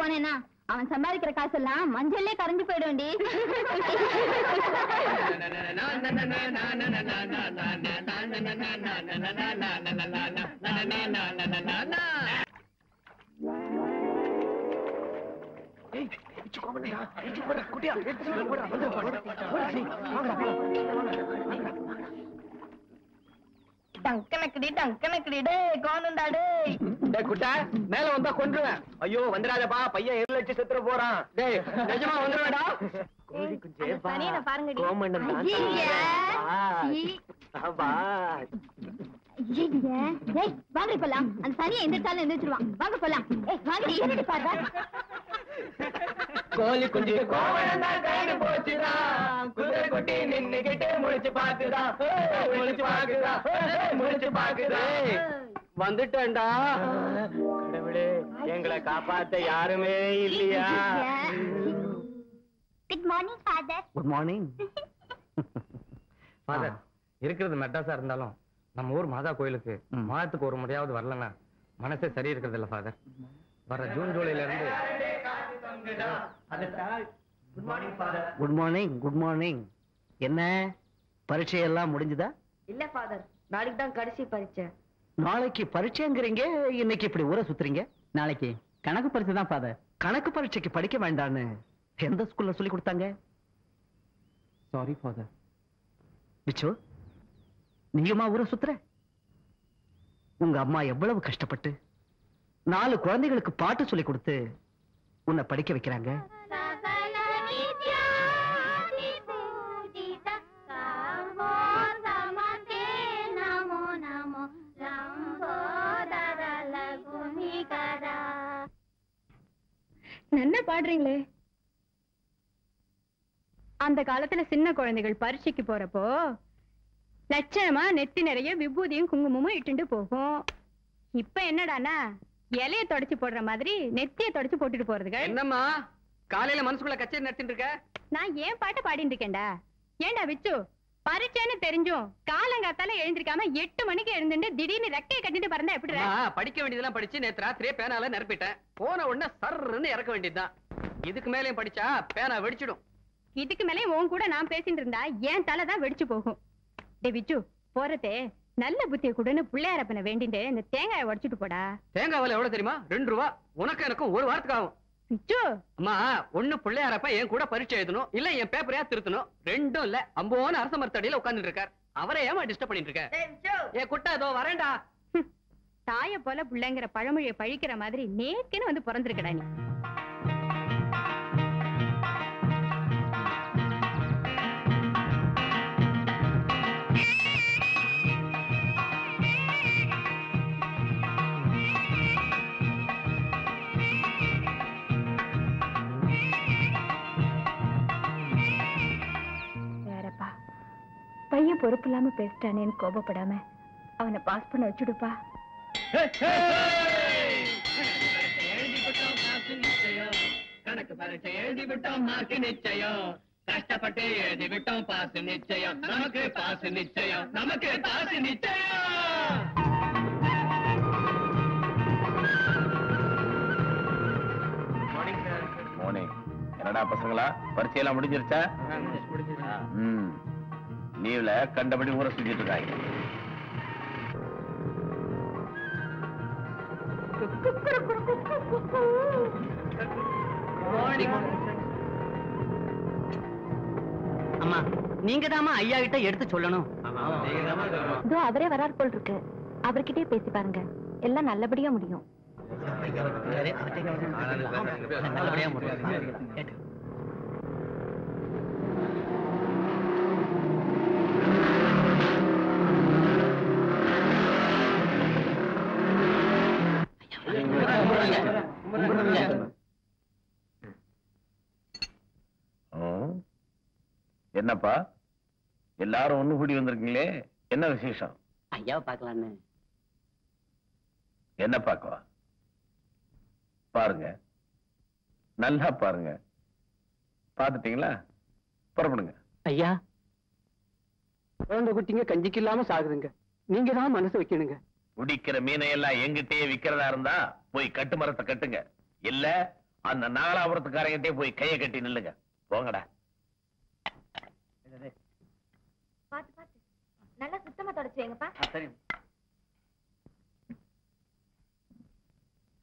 போனேன்னா அவன் சம்பாதிக்கிற காசெல்லாம் மஞ்சள்லே கரைஞ்சு போயிடுவேண்டி. மேல வந்தா கொன்றுவேன். ஐயோ வந்துடாதப்பா, பையன் 7 லட்சம் செத்துற போறான். டேய் நிஜமா வந்துடுவேடா. வாங்க போலாம். அந்த சனியை எந்திரிச்சாலும் எந்திரிச்சிருவான். வாங்க போலாம். வாங்க பாரு. கோழி குஞ்சு கோவணம் கைடு போச்சுதா, குதிரை குட்டி நின்னுகிட்டு முடிச்சு பாக்குதா, முடிச்சு பாக்குதா. வந்துட்டேன்டா. கடவுளே, எங்களை காப்பாத்த யாருமே இல்லையா? Good morning father. Good morning father. இருக்கிறது மெட்ராஸா இருந்தாலும் நம்ம ஊர் மாதா கோயிலுக்கு மாதத்துக்கு ஒரு முறையாவது வரலன்னா மனசே சரி இருக்கிறது இல்ல ஃபாதர். வர ஜூன் ஜூலைல இருந்து. Good morning. Good morning. என்ன பரீட்சை எல்லாம் முடிஞ்சதா? இல்ல ஃபாதர், நாளைக்கு தான் கடைசி பரீட்சை. நாளைக்கு பரீட்சைங்கிறீங்க, இன்னைக்கு இப்படி ஊரை சுத்துறீங்க? நாளைக்கு கணக்கு பரீட்சை தான் ஃபாதர். கணக்கு பரீட்சைக்கு படிக்க வேண்டான்னு எந்த ஸ்கூல்ல சொல்லி கொடுத்தாங்க? Sorry father. பிச்சு, நீயுமா ஊரை சுத்துற? உங்க அம்மா எவ்வளவு கஷ்டப்பட்டு 4 குழந்தைகளுக்கு பாட்டு சொல்லி கொடுத்து உன்னை படிக்க வைக்கிறாங்க. என்ன பாடுறீங்களே? அந்த காலத்துல சின்ன குழந்தைகள் பரீட்சைக்கு போறப்போ லட்சணமா நெத்தி நிறைய விபூதியும் குங்குமமும் இட்டுண்டு போகும். இப்ப என்னடானா இலைய தொடச்சு போடுற மாதிரி நெத்திய தொடச்சு போட்டுட்டு போறதுங்க. என்னம்மா காலையில மனசுக்குள்ள கச்சேரி நடத்திட்டு இருக்க? நான் ஏன் பாட்டு பாடிட்டு இருக்கேன்டா. ஏண்டா விச்சு, பரீட்சைன்னு தெரிஞ்சும் காலங்காத்தால எழுந்திருக்காம 8 மணிக்கு எழுந்துட்டு திடீர்னு ரெக்கையை கட்டிட்டு பறந்தா எப்படி? படிக்க வேண்டியதெல்லாம் படிச்சு நேத்து ராத்திரியே பேனால நிரப்பிட்டேன். போன உடனே சர்ன்னு இறக்க வேண்டியதுதான். இதுக்கு மேலேயும் படிச்சா பேனா வெடிச்சிடும். இதுக்கு மேலே உன் கூட நான் பேசிட்டு இருந்தா என் தலைதான் வெடிச்சு போகும். டே விச்சு, போறதே நல்ல புத்திய கூடன்னு பிள்ளையாரப்பனை வேண்டிட்டு இந்த தேங்காயை உடைச்சிட்டு போடா. தேங்காய் விலை எவ்வளவு தெரியுமா? 2 ரூபா. உனக்கு எனக்கும் 1 வாரத்துக்கு ஆகும். விச்சு, அம்மா ஒண்ணு பிள்ளையாரப்ப என் கூட பரீட்சை எழுதணும், இல்ல என் பேப்பரையா திருத்தணும். ரெண்டும் இல்ல. அம்போன அரச மரத்தடியில உட்கார்ந்துட்டு இருக்கார். அவரை ஏமா டிஸ்டர்ப் பண்ணிட்டு இருக்க? ஏ குட்டா, இதோ வரேன்டா. தாய போல பிள்ளைங்கிற பழமொழியை பழிக்கிற மாதிரி நேக்குன்னு வந்து பிறந்திருக்கடா நீ. பையன் பொறுப்பு இல்லாம பேசிட்டானேன்னு கோபப்படாம அவனை பாஸ் பண்ண வச்சுடுப்பா. கணக்கு பரீட்சை எழுதி விட்டோம், மார்க்கு நிச்சயம். கஷ்டப்பட்டு எழுதி விட்டோம், பாஸ் நிச்சயம். நமக்கு பாஸ் நிச்சயம், நமக்கு பாஸ் நிச்சயம். மார்னிங். என்னடா பசங்களா, பரீட்சையெல்லாம் முடிஞ்சிருச்சா? லீவ்ல கண்டபடி ஊரை சுத்திட்டு இருக்காங்க. அம்மா, நீங்க தாமா ஐயா கிட்ட எடுத்து சொல்லணும். அவரே வரார் போல் இருக்கு. அவர்கிட்டயே பேசி பாருங்க, எல்லாம் நல்லபடியா முடியும். நல்லபடியா முடியும். என்னப்பா எல்லாரும் ஒண்ணு கூடி வந்திருக்கீங்களே, என்ன விசேஷம்? ஐயாவை பார்க்கலான்னு. என்ன பார்க்கவா? பாருங்க, நல்லா பாருங்க. பாத்துட்டீங்களா? புறப்படுங்க. ஐயா, குழந்தை குட்டிங்க கஞ்சிக்கு இல்லாம சாகுதுங்க. நீங்க தான் மனசு வைக்கணுங்க. குடிக்கிற மீனை எல்லாம் எங்கிட்டே விக்கிறதா இருந்தா போய் கட்டு மரத்தை கட்டுங்க. இல்ல அந்த நாலாபுரத்துக்காரங்கிட்டே போய் கையை கட்டி நில்லுங்க. போங்கடா. பாத்து பாத்து நல்லா சுத்தமா தொடச்சு வைங்கப்பா. சரி.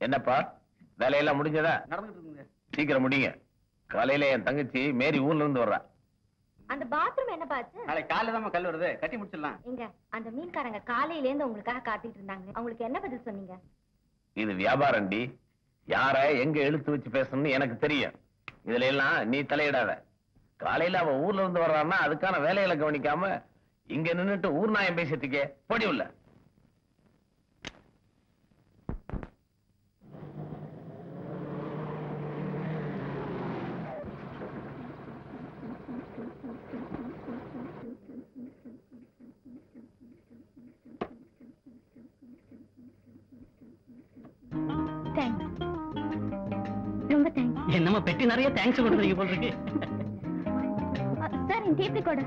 என்னப்பா வேலையெல்லாம் முடிஞ்சதா? நடந்துட்டு இருக்குங்க. சீக்கிரம் முடிங்க. காலையில என் தங்கச்சி மேரி ஊர்ல இருந்து வர்றா. அந்த பாத்ரூம் என்ன பாத்து? நாளைக்கு காலையில தான் கல் வருது, கட்டி முடிச்சிடலாம். எங்க அந்த மீன்காரங்க காலையில இருந்து உங்களுக்காக காத்துட்டு இருந்தாங்க. அவங்களுக்கு என்ன பதில் சொன்னீங்க? இது வியாபாரம்டி. யார எங்க இழுத்து வச்சு பேசணும்னு எனக்கு தெரியும். இதுல எல்லாம் நீ தலையிடாத. காலையில அவ ஊர்ல இருந்து வர்றான்னா அதுக்கான வேலைகளை கவனிக்காம இங்க நின்னுட்டு ஊர் நாயம் பேசிட்டுக்கே பொடி உள்ள. ரொம்ப தேங்க்ஸ். என்னமா பெட்டி நிறைய தேங்க்ஸ் கொடுத்துருக்கீங்க போல இருக்கு. சார் இந்த டேப் கூட.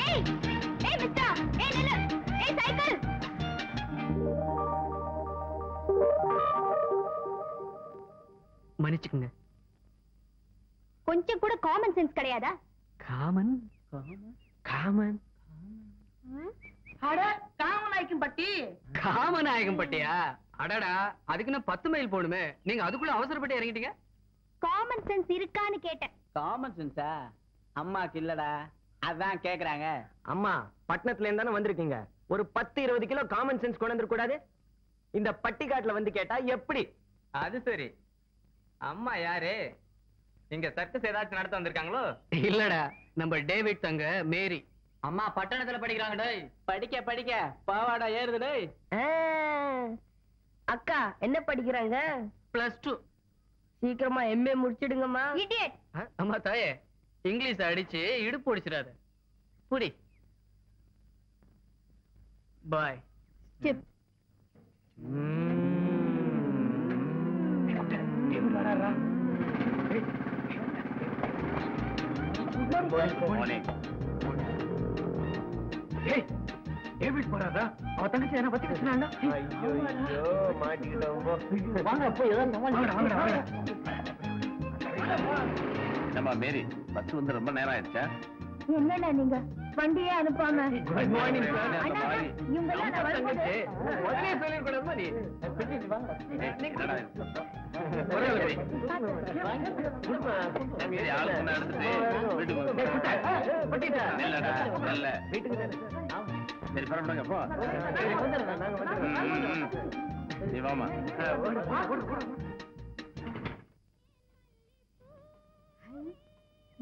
ஏய் ஏய் மிஸ்டர், ஏய் நில்லு. ஏய் சைக்கிள். மன்னிச்சுக்குங்க. கொஞ்சம் கூட காமன் சென்ஸ் கிடையாதா? காமன் காமன் அட காமநாயக்கம் பட்டி. காமநாயகம் பட்டியா? அடடா, அதுக்குன்னு 10 மைல் போடுமே. நீங்க அதுக்குள்ள அவசரப்பட்டு இறங்கிட்டீங்க. காமன் சென்ஸ் இருக்கான்னு கேட்டேன். காமன் சென்ஸா? அம்மாக்கு இல்லடா, அதான் கேக்குறாங்க. அம்மா பட்டணத்துல இருந்தானே வந்திருக்கீங்க. ஒரு 10-20 கிலோ காமன் சென்ஸ் கொண்டு வந்துட கூடாது? இந்த பட்டிக்காட்டுல வந்து கேட்டா எப்படி? அது சரி. அம்மா யாரு? நீங்க சர்க்கஸ் ஏதாச்சும் நடத்த வந்திருக்காங்களோ? இல்லடா, நம்ம டேவிட் தங்க மேரி. அம்மா பட்டணத்துல படிக்கிறாங்க டேய். படிக்க படிக்க பாவாடா ஏறுது டேய். அக்கா என்ன படிக்கிறாங்க? +2. சீக்கிரமா எம்ஏ முடிச்சிடுங்கம்மா. இடியட். அம்மா தாயே, இங்கிலீஷ் அடிச்சு இடுப்பு ஒடிச்சிடாத. புடி. பாய். ஸ்டிப். டேவிட் போறாதா? அவ தங்கச்சி என்ன பத்தி பேசுறாங்க. ஐயோ மாட்டிக்கிட்டோம். வாங்க போய் என்னம்மா மேரி, பஸ் வந்து ரொம்ப நேரம் ஆயிடுச்சா? என்னண்ணா நீங்க வண்டியே அனுப்பாம? Good morning sir. அண்ணா, இவங்க எல்லாம் நான் வரும்போது உடனே சொல்லிருக்கூடாதுமா நீ. என்னடா இது? ஒரே ஒரு மேரி ஆளு கொண்டு எடுத்துட்டு வீட்டுக்கு வந்து. இல்லடா, இல்ல. சரி பரவாயில்ல போ. நீ வாமா.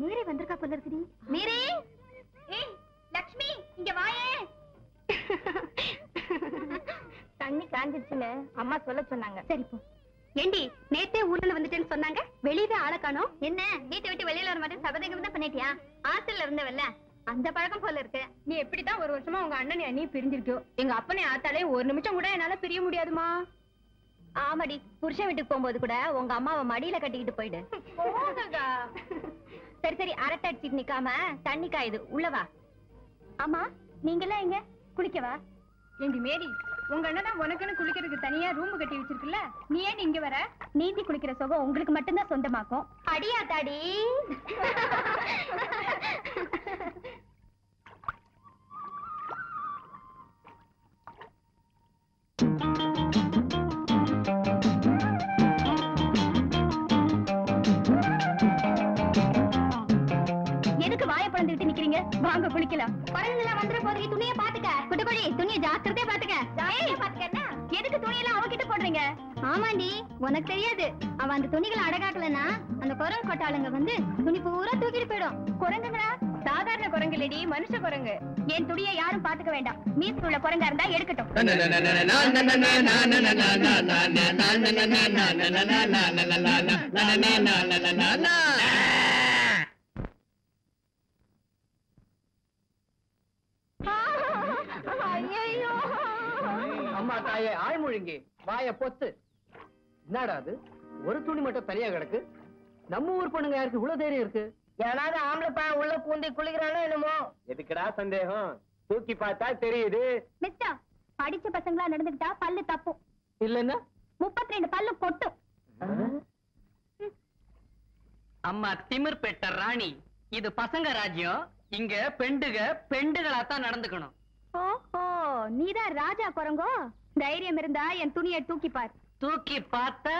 மீரே வந்திருக்கா போல இருக்குடி. மீரே, ஏய் லக்ஷ்மி இங்க வாயே. தண்ணி காஞ்சிருச்சுன்னு அம்மா சொல்ல சொன்னாங்க. சரி போ. ஏண்டி நேத்தே ஊர்ல வந்துட்டேன்னு சொன்னாங்க, வெளியவே ஆளை காணோம். என்ன வீட்டை விட்டு வெளியில வர மாட்டேன் சபதம் தான் பண்ணிட்டியா? ஹாஸ்டல்ல இருந்தவல்ல, அந்த பழக்கம் போல இருக்கு. நீ எப்படிதான் ஒரு வருஷமா உங்க அண்ணன் நீ பிரிஞ்சிருக்கியோ, எங்க அப்பனே ஆத்தாலே ஒரு நிமிஷம் கூட என்னால பிரிய முடியாதுமா. ஆமாடி, புருஷன் வீட்டுக்கு போகும்போது கூட உங்க அம்மாவை மடியில கட்டிக்கிட்டு போயிடு. சரி சரி, அரட்டை அடிச்சிட்டு நிக்காம தண்ணி காயுது, உள்ளவா. ஆமா, நீங்க எல்லாம் எங்க குளிக்கவா? ஏண்டி மேரி, உங்க அண்ணனா உனக்குன்னு குளிக்கிறதுக்கு தனியா ரூம் கட்டி வச்சிருக்குல்ல, நீ ஏன் இங்க வர? நீந்தி குளிக்கிற சுகம் உங்களுக்கு மட்டும்தான் சொந்தமாக்கும். அடியா தாடி. எதுக்கு வாய பழந்துட்டு நிக்கிறீங்க? வாங்க குளிக்கலாம். குழந்தைங்கள வந்துற போதுக்கு துணியை பாத்துக்க. குட்டுக்கோழி, துணியை ஜாக்கிரதையா பாத்துக்க. எதுக்கு துணியெல்லாம் அவகிட்ட போடுறீங்க? ஆமாண்டி, உனக்கு தெரியாது. அவ அந்த துணிகளை அடகாக்கலன்னா அந்த குரங்கு கொட்டாளுங்க வந்து துணி பூரா தூக்கிட்டு போயிடும். குரங்குங்களா? சாதாரண குரங்கு இல்லடி, மனுஷ குரங்கு. என் துணியை யாரும் பாத்துக்க வேண்டாம். மீசு உள்ள குரங்கா இருந்தா எடுக்கட்டும். அம்மா தாயே ஆய்மொழிங்க, வாய பொத்து. என்னடா அது, ஒரு துணி மட்டும் தனியா கிடக்கு? நம்ம ஊர் பொண்ணுங்க யாருக்கு இவ்வளவு தைரியம் இருக்கு? யாராவது ஆம்பளை பையன் உள்ள முந்தி குளிக்கிறானோ என்னமோ. எதுக்குடா சந்தேகம்? தூக்கி பார்த்தா தெரியுது. மிஸ்டர், படிச்ச பசங்களா நடந்துக்கிட்டா பல்லு தப்பும். இல்லன்னா 32 பல்லு கொட்டும். அம்மா திமிர் பெட்ட ராணி, இது பசங்க ராஜ்யம். இங்க பெண்டுகளா தான் நடந்துக்கணும். ஓஹோ, நீதான் ராஜா குரங்கோ. தைரியம் இருந்தா என் துணியை தூக்கி பார். தூக்கி பார்த்தா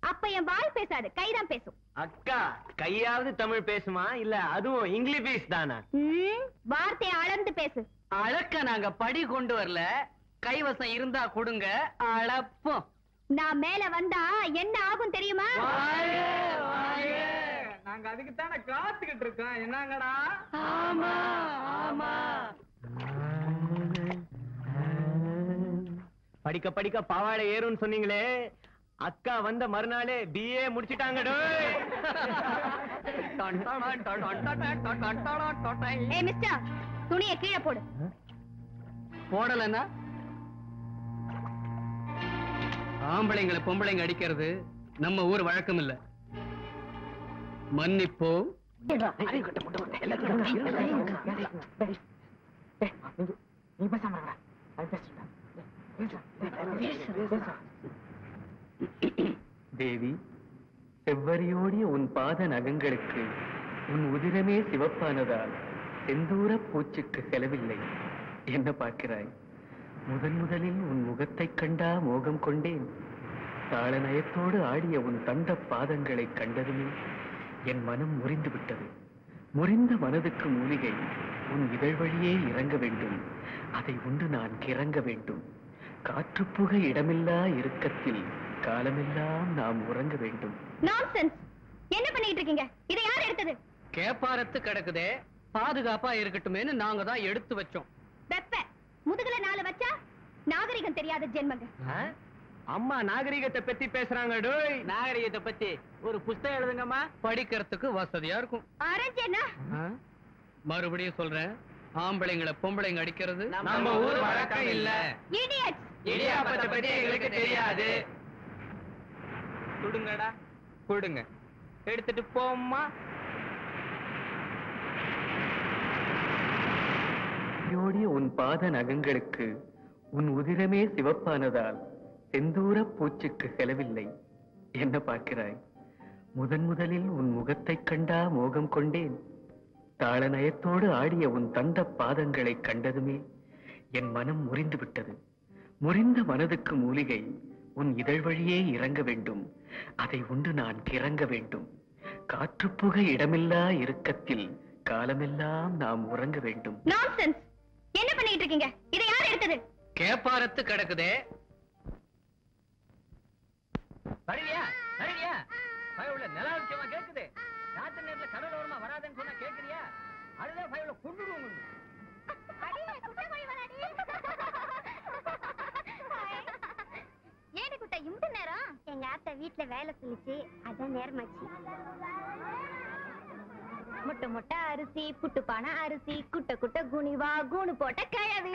அப்ப என் வாய் பேசாது, கைதான் பேசும். அக்கா, கையாவது தமிழ் பேசுமா? இல்ல அதுவும் இங்கிலீஷ் தானா? வார்த்தையை அளந்து பேசு. அளக்க நாங்க படி கொண்டு வரல, கைவசம் இருந்தா கொடுங்க, அளப்போம். நான் மேல வந்தா என்ன ஆகும் தெரியுமா? நாங்க அதுக்கு தானே காத்துக்கிட்டு இருக்கோம். என்னங்கடா? ஆமா ஆமா. படிக்க படிக்க பாவாடை ஏறும்னு சொன்னீங்களே, அக்கா வந்த மறுநாளே BA முடிச்சிட்டாங்கடோ. ஏய் மிஸ்டர், துணியை கீழே போடு. போடலன்னா ஆம்பளைங்களை பொம்பளைங்க அடிக்கிறது நம்ம ஊர் வழக்கம் இல்ல. மன்னிப்போம். தேவி, செவ்வரியோடிய உன் பாத நகங்களுக்கு உன் உதிரமே சிவப்பானதால் செந்தூர பூச்சுக்கு செலவில்லை. என்ன பார்க்கிறாய்? முதலில் உன் முகத்தைக் கண்டா மோகம் கொண்டேன். தாள நயத்தோடு ஆடிய உன் தந்த பாதங்களை கண்டதுமே என் மனம் முறிந்து விட்டது. முறிந்த மனதுக்கு மூலிகை உன் இதழ் வழியே இறங்க வேண்டும். அதை உண்டு நான் கிறங்க வேண்டும். காற்றுப்புக இடமில்லா இறுக்கத்தில் காலமெல்லாம் நாம் உறங்க வேண்டும். நான்சென்ஸ். என்ன பண்ணிட்டு இருக்கீங்க? இதை யார் எடுத்தது? கேப்பாரத்து கிடக்குதே, பாதுகாப்பா இருக்கட்டுமேன்னு நாங்க தான் எடுத்து வச்சோம். வெப்ப முதுகுல 4 வச்சா நாகரிகம் தெரியாத ஜென்மங்க. அம்மா நாகரிகத்தை பத்தி பேசுறாங்க. டோய், நாகரிகத்தை பத்தி ஒரு புஸ்தகம் எழுதுங்கம்மா, படிக்கிறதுக்கு வசதியா இருக்கும். அரஞ்சேனா? மறுபடியும் சொல்றேன், ஆம்பளைங்களை பொம்பளைங்க அடிக்கிறது நம்ம ஊர் வழக்கம் இல்ல. இடியட்ஸ். இடியாப்பத்தை பத்தி எங்களுக்கு தெரியாது. கொடுங்கடா, கொடுங்க, எடுத்துட்டு போம்மா. யோடிய உன் பாத நகங்களுக்கு உன் உதிரமே சிவப்பானதால் செந்தூர பூச்சுக்கு செலவில்லை. என்ன பார்க்கிறாய்? முதலில் உன் முகத்தைக் கண்டா மோகம் கொண்டேன். தாள நயத்தோடு ஆடிய உன் தந்த பாதங்களை கண்டதுமே என் மனம் முறிந்து விட்டது. முறிந்த மனதுக்கு மூலிகை உன் இதழ் வழியே இறங்க வேண்டும். அதை உண்டு நான் கிறங்க வேண்டும். காற்றுப்புக இடமில்லா இறுக்கத்தில் காலமெல்லாம் நாம் உறங்க வேண்டும். நான்சென்ஸ். என்ன பண்ணிட்டு இருக்கீங்க? இதை யார் எடுத்தது? கேப்பாரத்து கிடக்குதே. வருவியா வருவியா? பயவுள்ள நில விஷயமா கேக்குது. ராத்திரி நேரத்துல கடல் ஓரமா வராதுன்னு சொன்னா கேக்குறியா? அதுதான் பயவுள்ள கொண்டுடுவோம். ஏடி குட்டை இம்பு நேரம்? எங்க ஆத்தா வீட்டுல வேலை சொல்லிச்சு, அதான் நேரமாச்சு. முட்டை முட்டை அரிசி, புட்டுப்பான அரிசி, குட்டை குட்டை குனிவா கூணு போட்ட கிழவி.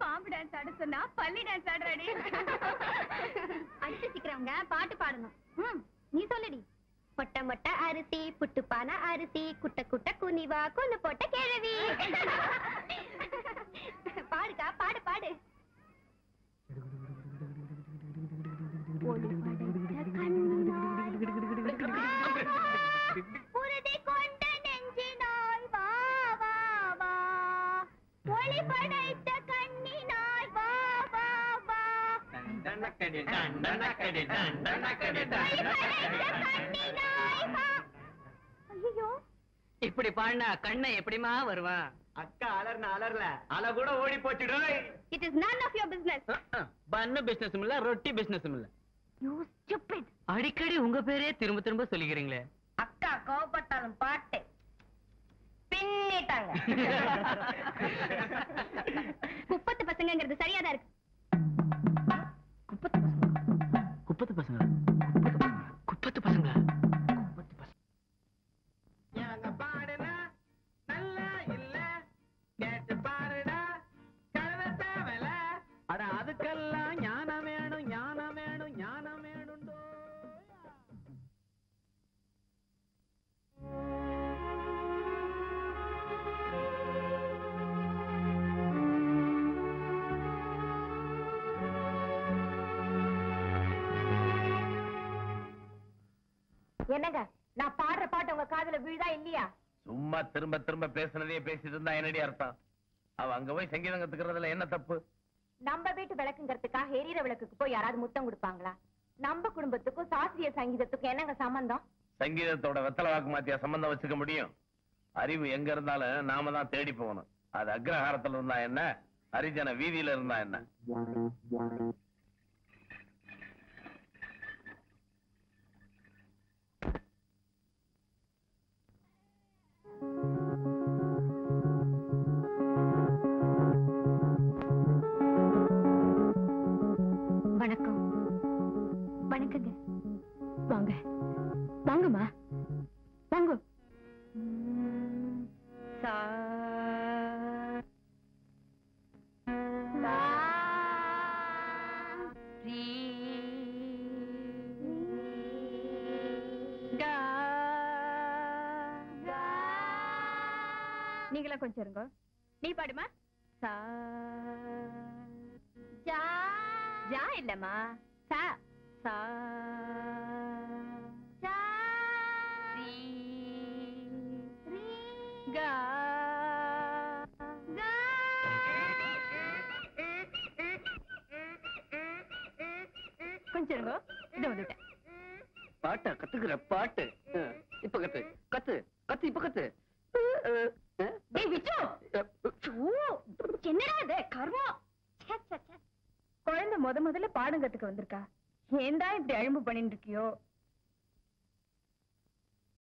பாம்பு டான்ஸ் ஆட சொன்னா பள்ளி டான்ஸ் ஆடுறாடி. அடிச்சு சிக்கிறவங்க பாட்டு பாடணும். நீ சொல்லுடி. மொட்டை மொட்டை அரிசி, புட்டுப்பான அரிசி, குட்டை குட்டை குனிவா கூணு போட்ட கிழவி. பாடுக்கா, பாடு பாடு. புரதி கொண்ட நெஞ்சினாய் வா வா வா, ஒளி படைத்த கண்ணினாய் வா வா வா, தண்டனக்கடி தண்டனக்கடி தண்டனக்கடி ஒளி படைத்த கண்ணினாய் வா. ஐயோ, இப்படி பாடினா கண்ணை எப்படிமா வருவான்? அக்கா அலர்ன அலர்ல அல கூட ஓடி போச்சுடோய். it is none of your business. பண்ணு பிசினஸும் இல்ல, ரொட்டி பிசினஸும் இல்ல. You stupid. அடிக்கடி உங்க பேரே திரும்ப திரும்ப சொல்லிக்கிறீங்களே. அக்கா கோவப்பட்டாலும் பாட்டு பின்னிட்டாங்க. குப்பத்து பசங்கிறது சரியாதான் இருக்கு. குப்பத்து பசங்க, குப்பத்து பசங்க. எனக்கு பாடுனா நல்லா இல்ல, கேட்டு பாருடா கழுவ தேவல. அட அதுக்கெல்லாம் ஞானம் வேணும். என்னங்க நான் பாடுற பாட்டு உங்க காதுல விழுதா இல்லையா? சும்மா திரும்ப திரும்ப பேசுனதே பேசிட்டு இருந்தா என்னடி அர்த்தம்? அவ அங்க போய் சங்கீதம் கத்துக்கிறதுல என்ன தப்பு? நம்ம வீட்டு விளக்குங்கிறதுக்காக எரியற விளக்குக்கு போய் யாராவது முத்தம் கொடுப்பாங்களா? நம்ம குடும்பத்துக்கும் சாஸ்திரிய சங்கீதத்துக்கும் என்னங்க சம்பந்தம்? சங்கீதத்தோட வெத்தலை வாக்கு மாத்தியா சம்பந்தம் வச்சுக்க முடியும்? அறிவு எங்க இருந்தாலும் நாம தான் தேடி போகணும். அது அக்ரஹாரத்துல இருந்தா என்ன, ஹரிஜன வீதியில இருந்தா என்ன? வணக்கம். வணக்கங்க. வாங்க வாங்கம்மா வாங்க. சா நீங்களா கொஞ்சம் இருங்க. நீ பாடுமா. சா ஜா ஜா இல்லம்மா, சா சா ஜா ரீ ரீ கா கா. கொஞ்சம் இருங்க. இதை வந்துட்டேன். பாட்டா கத்துக்கிற பாட்டு. இப்ப கத்து கத்து கத்து இப்ப கத்து. டேய் விச்சு, என்னடா இது கர்மம். ச்சே, ச்சே, ச்சே. குழந்தை முதல்ல பாடம் கத்துக்க வந்திருக்கா. ஏன்டா இப்படி அழும்பு பண்ணிட்டு இருக்கியோ?